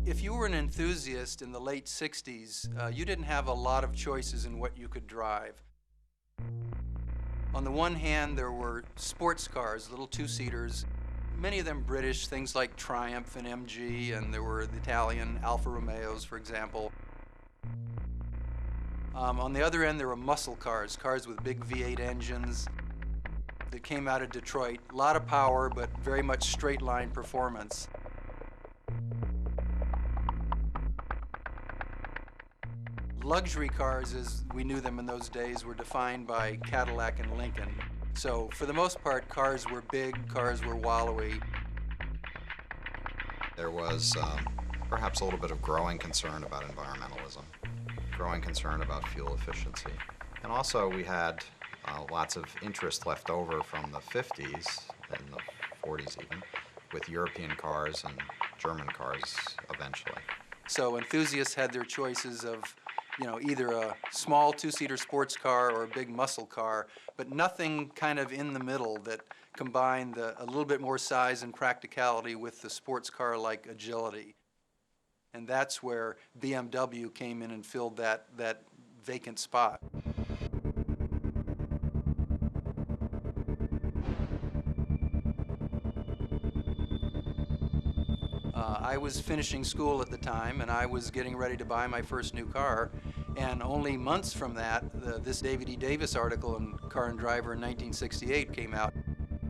If you were an enthusiast in the late 60s, you didn't have a lot of choices in what you could drive. On the one hand, there were sports cars, little two-seaters, many of them British, things like Triumph and MG, and there were the Italian Alfa Romeos, for example. On the other end, there were muscle cars, cars with big V8 engines that came out of Detroit. A lot of power, but very much straight-line performance. Luxury cars, as we knew them in those days, were defined by Cadillac and Lincoln. So for the most part, cars were big, cars were wallowy. There was perhaps a little bit of growing concern about environmentalism, growing concern about fuel efficiency. And also we had lots of interest left over from the 50s and the 40s even, with European cars and German cars eventually. So enthusiasts had their choices of, you know, either a small two-seater sports car or a big muscle car, but nothing kind of in the middle that combined a little bit more size and practicality with the sports car-like agility. And that's where BMW came in and filled that vacant spot. I was finishing school at the time, and I was getting ready to buy my first new car. And only months from that, this David E. Davis article in Car and Driver in 1968 came out.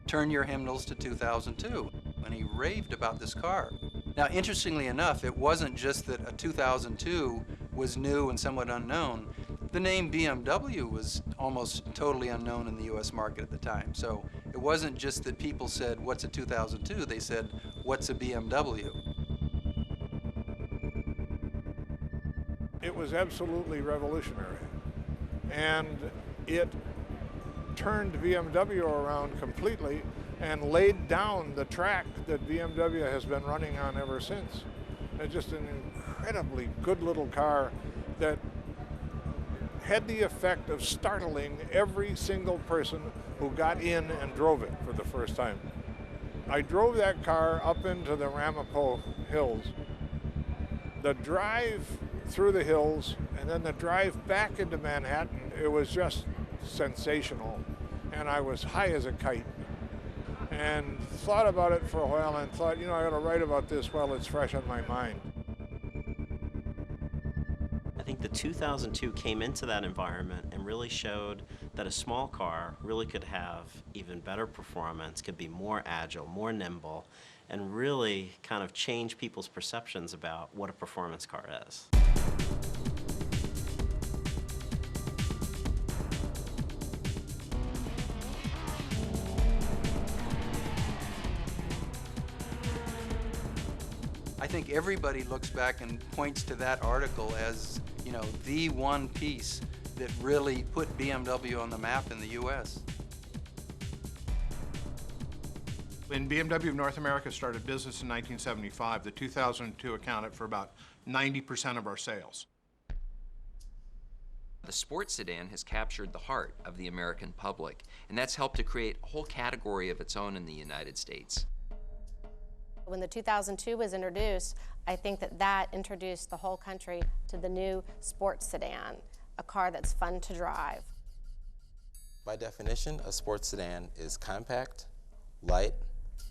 Turn your hymnals to 2002. And he raved about this car. Now, interestingly enough, it wasn't just that a 2002 was new and somewhat unknown. The name BMW was almost totally unknown in the US market at the time. So it wasn't just that people said, what's a 2002? They said, what's a BMW? It was absolutely revolutionary. And it turned BMW around completely and laid down the track that BMW has been running on ever since. It's just an incredibly good little car that had the effect of startling every single person who got in and drove it for the first time. I drove that car up into the Ramapo Hills. The drive through the hills and then the drive back into Manhattan, it was just sensational. And I was high as a kite. And thought about it for a while and thought, you know, I ought to write about this while it's fresh on my mind. I think the 2002 came into that environment and really showed that a small car really could have even better performance, could be more agile, more nimble, and really kind of change people's perceptions about what a performance car is. I think everybody looks back and points to that article as, you know, the one piece that really put BMW on the map in the US. When BMW of North America started business in 1975, the 2002 accounted for about 90% of our sales. The sports sedan has captured the heart of the American public, and that's helped to create a whole category of its own in the United States. When the 2002 was introduced, I think that introduced the whole country to the new sports sedan, a car that's fun to drive. By definition, a sports sedan is compact, light,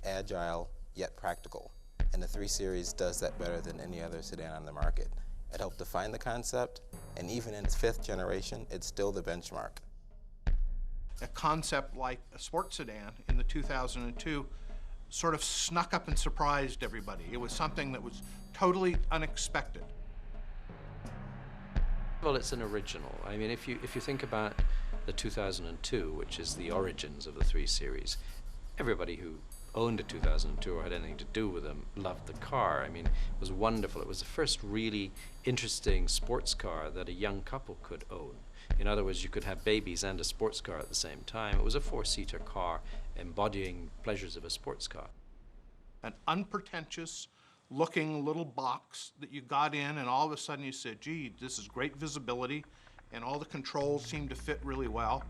agile, yet practical. And the 3 Series does that better than any other sedan on the market. It helped define the concept, and even in its 5th generation, it's still the benchmark. A concept like a sports sedan in the 2002 sort of snuck up and surprised everybody. It was something that was totally unexpected. Well, it's an original. I mean, if you think about the 2002, which is the origins of the 3 Series, everybody who owned a 2002 or had anything to do with them loved the car. I mean, it was wonderful. It was the first really interesting sports car that a young couple could own. In other words, you could have babies and a sports car at the same time. It was a 4-seater car embodying pleasures of a sports car. An unpretentious looking little box that you got in, and all of a sudden you said, gee, this is great visibility, and all the controls seem to fit really well.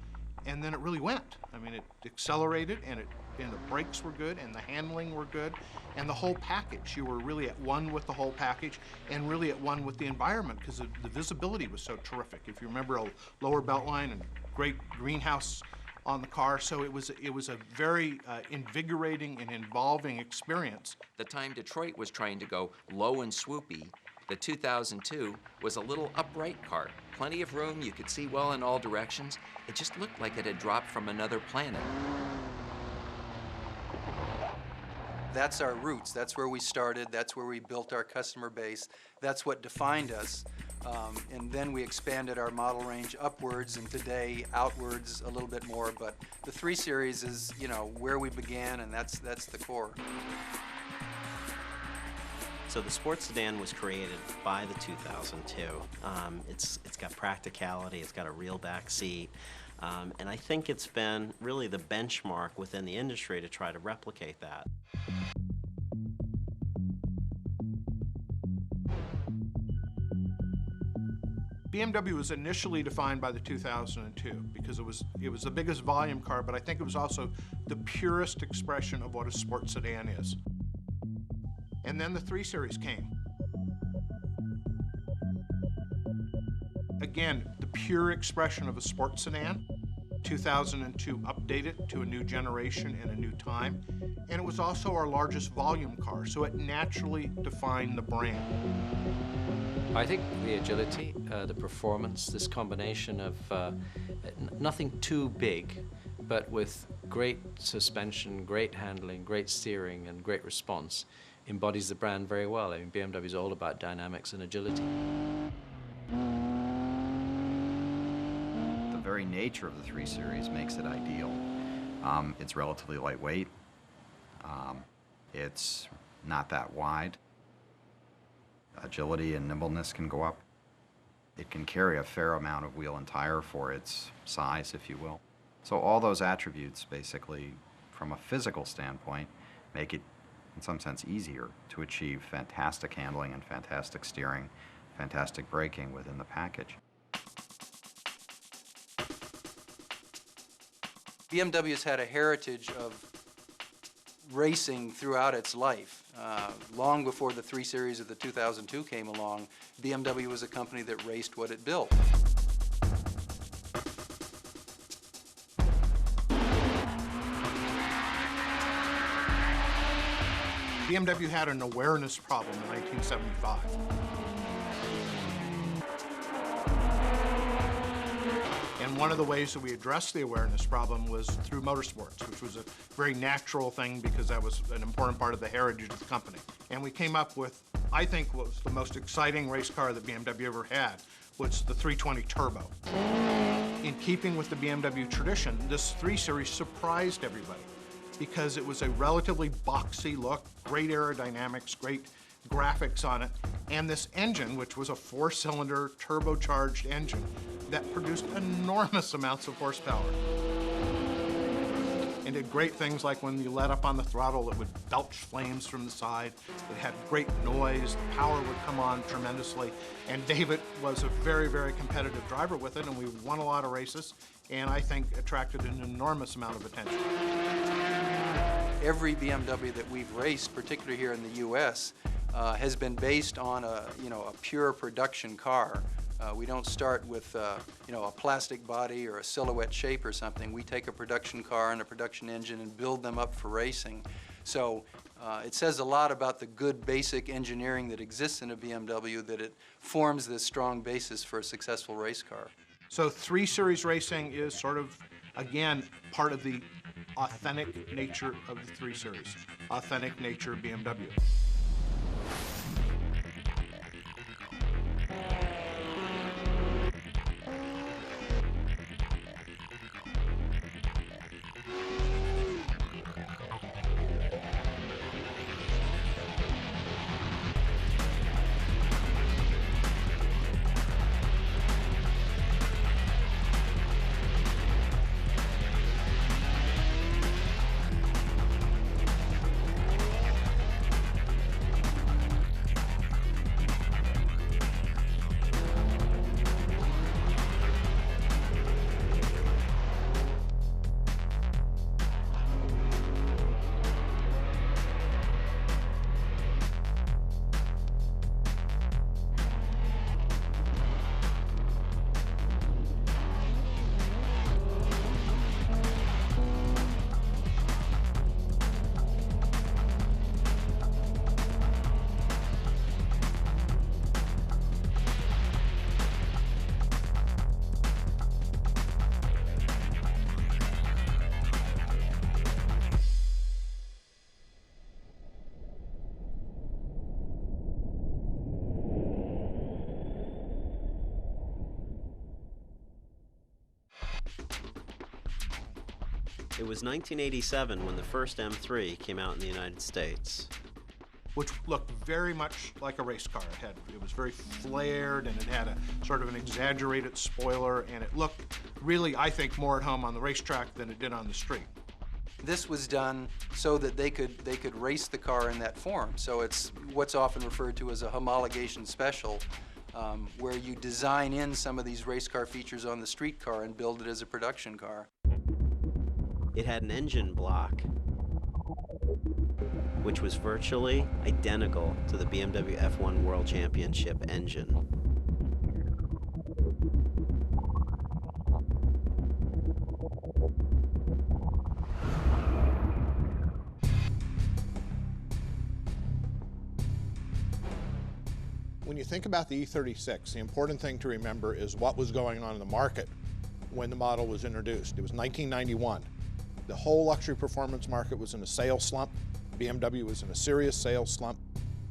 and then it really went. I mean, it accelerated, and the brakes were good, and the handling were good, and the whole package. You were really at one with the whole package, and really at one with the environment, because the visibility was so terrific. If you remember, a lower belt line and great greenhouse on the car, so it was a very invigorating and involving experience. The time Detroit was trying to go low and swoopy, the 2002 was a little upright car. Plenty of room, you could see well in all directions. It just looked like it had dropped from another planet. That's our roots. That's where we started. That's where we built our customer base. That's what defined us. And then we expanded our model range upwards, and today outwards a little bit more. But the 3 Series is, you know, where we began, and that's the core. So the sports sedan was created by the 2002. It's got practicality, it's got a real back seat, and I think it's been really the benchmark within the industry to try to replicate that. BMW was initially defined by the 2002 because it was the biggest volume car, but I think it was also the purest expression of what a sports sedan is. And then the 3 Series came. Again, the pure expression of a sports sedan. 2002 updated to a new generation and a new time. And it was also our largest volume car, so it naturally defined the brand. I think the agility, the performance, this combination of nothing too big, but with great suspension, great handling, great steering, and great response, embodies the brand very well. I mean, BMW is all about dynamics and agility. The very nature of the 3 Series makes it ideal. It's relatively lightweight. It's not that wide. Agility and nimbleness can go up. It can carry a fair amount of wheel and tire for its size, if you will. So all those attributes, basically, from a physical standpoint, make it in some sense easier to achieve fantastic handling and fantastic steering, fantastic braking within the package. BMW's had a heritage of racing throughout its life. Long before the 3 Series of the 2002 came along, BMW was a company that raced what it built. BMW had an awareness problem in 1975. And one of the ways that we addressed the awareness problem was through motorsports, which was a very natural thing because that was an important part of the heritage of the company. And we came up with, I think, what was the most exciting race car that BMW ever had, was the 320 Turbo. In keeping with the BMW tradition, this 3 Series surprised everybody because it was a relatively boxy look, great aerodynamics, great graphics on it, and this engine, which was a 4-cylinder turbocharged engine that produced enormous amounts of horsepower. And did great things like when you let up on the throttle, it would belch flames from the side. It had great noise, the power would come on tremendously. And David was a very, very competitive driver with it, and we won a lot of races, and I think attracted an enormous amount of attention. Every BMW that we've raced, particularly here in the U.S., has been based on a pure production car. We don't start with a plastic body or a silhouette shape or something. We take a production car and a production engine and build them up for racing. So it says a lot about the good basic engineering that exists in a BMW, that it forms this strong basis for a successful race car. So 3 Series racing is sort of, again, part of the authentic nature of the 3 Series, authentic nature of BMW. It was 1987 when the first M3 came out in the United States. Which looked very much like a race car. It was very flared, and it had a sort of an exaggerated spoiler, and it looked really, I think, more at home on the racetrack than it did on the street. This was done so that they could race the car in that form. So it's what's often referred to as a homologation special, where you design in some of these race car features on the street car and build it as a production car. It had an engine block which was virtually identical to the BMW F1 World Championship engine. When you think about the E36, the important thing to remember is what was going on in the market when the model was introduced. It was 1991. The whole luxury performance market was in a sales slump. BMW was in a serious sales slump.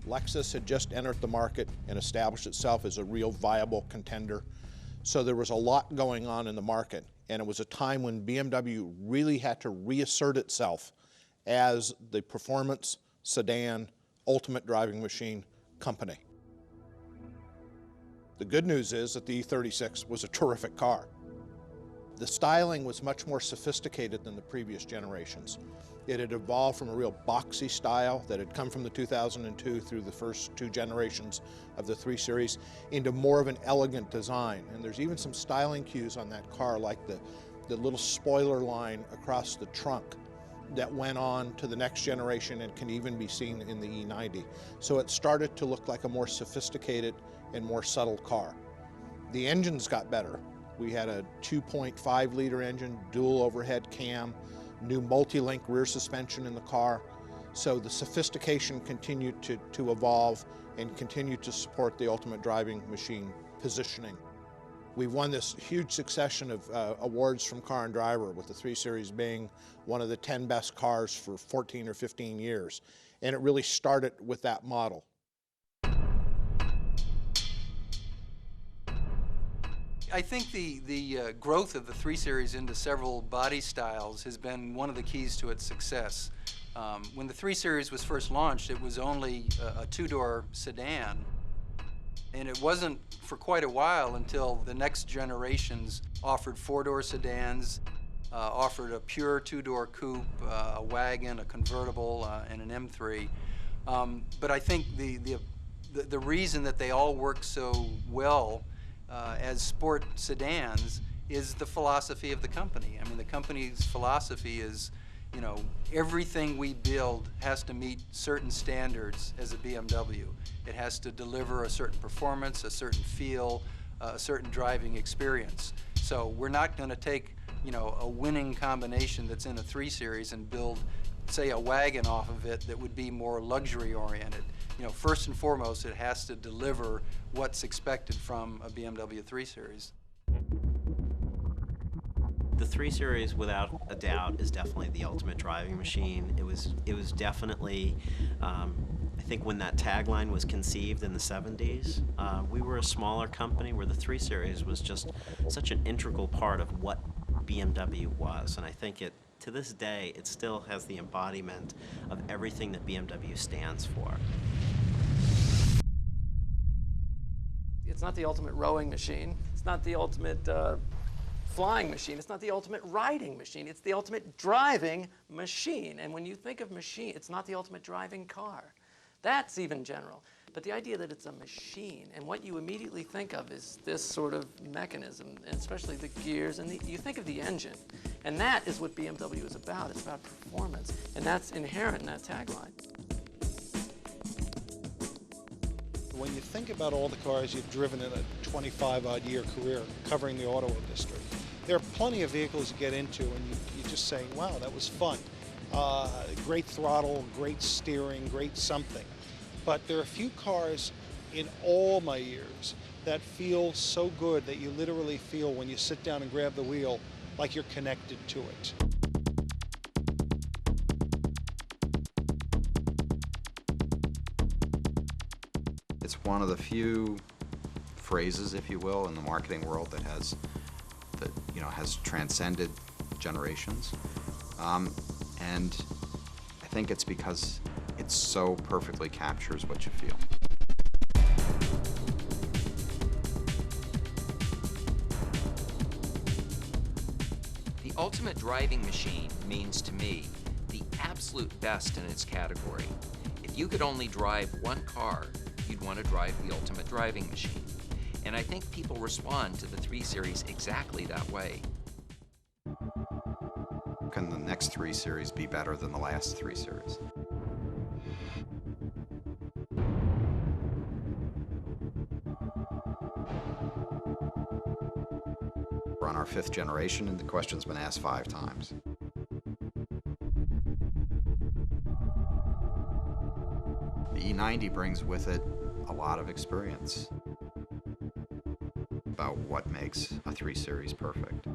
Lexus had just entered the market and established itself as a real viable contender. So there was a lot going on in the market, and it was a time when BMW really had to reassert itself as the performance, sedan, ultimate driving machine company. The good news is that the E36 was a terrific car. The styling was much more sophisticated than the previous generations. It had evolved from a real boxy style that had come from the 2002 through the first two generations of the 3 Series into more of an elegant design. And there's even some styling cues on that car, like the little spoiler line across the trunk that went on to the next generation and can even be seen in the E90. So it started to look like a more sophisticated and more subtle car. The engines got better. We had a 2.5 liter engine, dual overhead cam, new multi-link rear suspension in the car. So the sophistication continued to evolve and continued to support the ultimate driving machine positioning. We've won this huge succession of awards from Car and Driver, with the 3 Series being one of the 10 best cars for 14 or 15 years. And it really started with that model. I think the growth of the 3 Series into several body styles has been one of the keys to its success. When the 3 Series was first launched, it was only a 2-door sedan. And it wasn't for quite a while until the next generations offered 4-door sedans, offered a pure 2-door coupe, a wagon, a convertible, and an M3. But I think the reason that they all work so well as sport sedans is the philosophy of the company. I mean, the company's philosophy is, you know, everything we build has to meet certain standards as a BMW. It has to deliver a certain performance, a certain feel, a certain driving experience. So we're not going to take, you know, a winning combination that's in a 3 Series and build, say, a wagon off of it that would be more luxury oriented. You know, first and foremost, it has to deliver what's expected from a BMW 3 Series. The 3 Series, without a doubt, is definitely the ultimate driving machine. It was definitely, I think when that tagline was conceived in the 70s, we were a smaller company where the 3 Series was just such an integral part of what BMW was. And I think to this day, it still has the embodiment of everything that BMW stands for. It's not the ultimate rowing machine. It's not the ultimate flying machine. It's not the ultimate riding machine. It's the ultimate driving machine. And when you think of machine, it's not the ultimate driving car. That's even general. But the idea that it's a machine, and what you immediately think of is this sort of mechanism, and especially the gears, and you think of the engine. And that is what BMW is about. It's about performance. And that's inherent in that tagline. When you think about all the cars you've driven in a 25-odd year career covering the auto industry, there are plenty of vehicles you get into and you just say, wow, that was fun. Great throttle, great steering, great something. But there are a few cars in all my years that feel so good that you literally feel when you sit down and grab the wheel like you're connected to it. It's one of the few phrases, if you will, in the marketing world that has transcended generations. And I think it's because it so perfectly captures what you feel. The ultimate driving machine means to me the absolute best in its category. If you could only drive one car, you'd want to drive the ultimate driving machine. And I think people respond to the 3 Series exactly that way. Can the next 3 Series be better than the last 3 Series? We're on our 5th generation, and the question's been asked 5 times. The E90 brings with it a lot of experience about what makes a 3 Series perfect.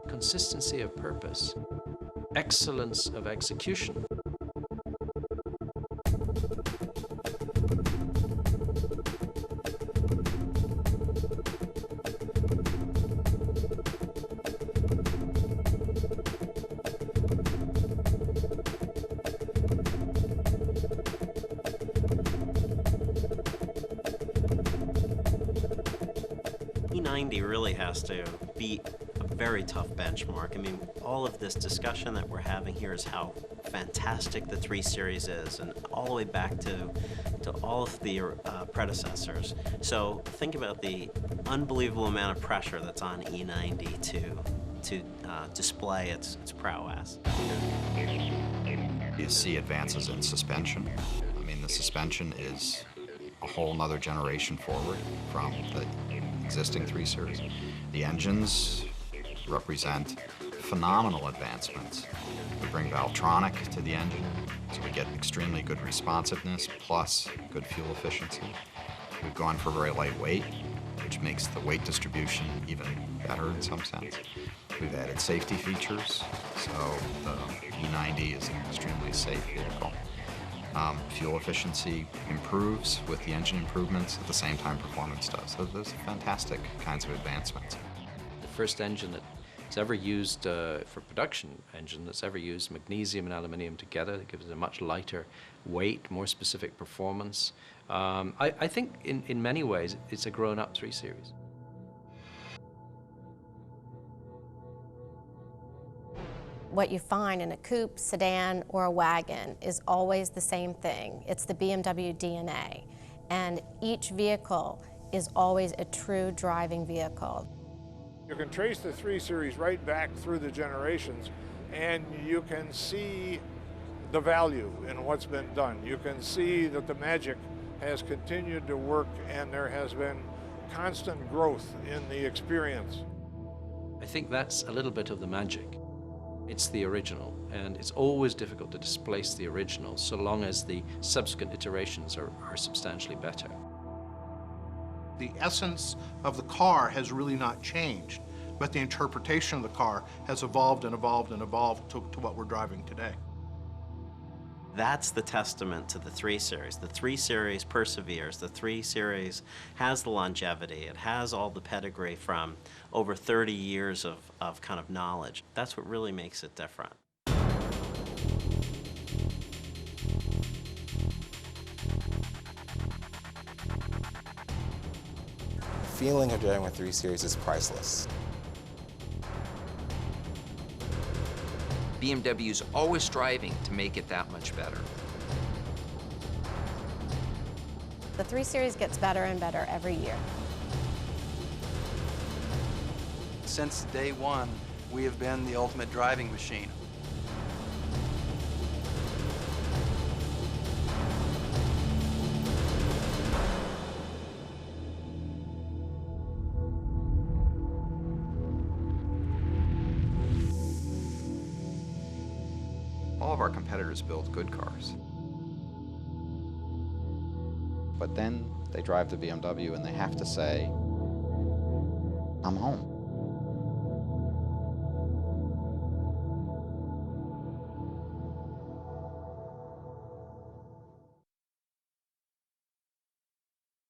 Consistency of purpose, excellence of execution. E90 really has to be a very tough benchmark. I mean, all of this discussion that we're having here is how fantastic the 3 Series is, and all the way back to all of the predecessors. So think about the unbelievable amount of pressure that's on E90 to display its prowess. You see advances in suspension. I mean, the suspension is a whole nother generation forward from the existing 3 Series. The engines represent phenomenal advancements. We bring Valtronic to the engine, so we get extremely good responsiveness plus good fuel efficiency. We've gone for very lightweight, which makes the weight distribution even better in some sense. We've added safety features, so the E90 is an extremely safe vehicle. Fuel efficiency improves with the engine improvements, at the same time performance does. So those are fantastic kinds of advancements. The first engine that's ever used for production engine that's ever used magnesium and aluminium together. That gives it a much lighter weight, more specific performance. I think in many ways it's a grown-up 3 Series. What you find in a coupe, sedan, or a wagon is always the same thing. It's the BMW DNA. And each vehicle is always a true driving vehicle. You can trace the 3 Series right back through the generations, and you can see the value in what's been done. You can see that the magic has continued to work, and there has been constant growth in the experience. I think that's a little bit of the magic. It's the original, and it's always difficult to displace the original so long as the subsequent iterations are substantially better. The essence of the car has really not changed, but the interpretation of the car has evolved and evolved and evolved to what we're driving today. That's the testament to the 3 Series. The 3 Series perseveres. The 3 Series has the longevity. It has all the pedigree from over 30 years of kind of knowledge. That's what really makes it different. The feeling of driving a 3 Series is priceless. BMW's always striving to make it that much better. The 3 Series gets better and better every year. Since day one, we have been the ultimate driving machine. All of our competitors build good cars. But then they drive the BMW and they have to say, I'm home.